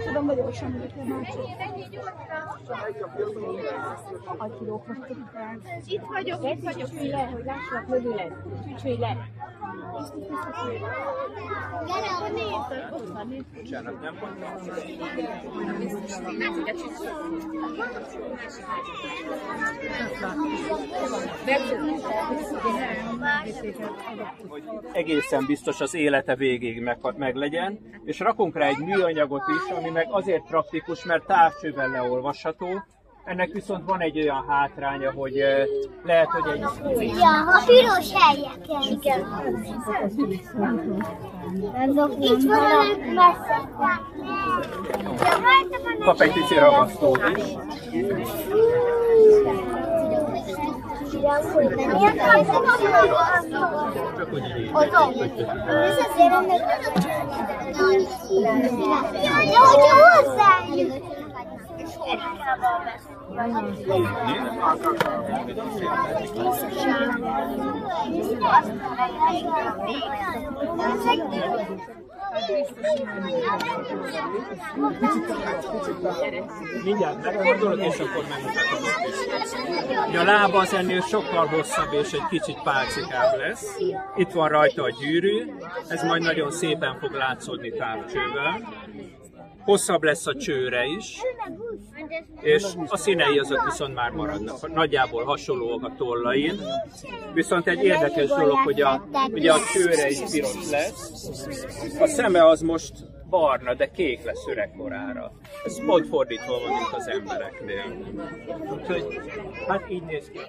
Tudom, vagy gyorsan mondjuk le már csak. A kilók most itt vagyok, csücsülj le, hogy lássalak mögület. Csücsülj le. Gyere, hogy nézd, ott van, nézd. Bocsánat, nem mondtam. Hogy egészen biztos az élete végéig meglegyen, és rakunk rá egy műanyagot is, ami meg azért praktikus, mert távcsővel leolvasható. Ennek viszont van egy olyan hátránya, hogy lehet, hogy egy... Ja, a piros helyeken. Igen. Itt van a messze. Kap egy pici ragasztót is. Csak úgy így. De hogyha hozzájön. Mindjárt megfordulok, és akkor megmutatom. A lába az ennél sokkal hosszabb és egy kicsit pálcikább lesz. Itt van rajta a gyűrű, ez majd nagyon szépen fog látszódni távcsővel. Hosszabb lesz a csőre is, és a színei azok viszont már maradnak. Nagyjából hasonlóak a tollain. Viszont egy érdekes dolog, hogy ugye a csőre is piros lesz. A szeme az most barna, de kék lesz öregkorára. Ez pont fordítva van, mint az embereknél. Úgyhogy hát így néz ki.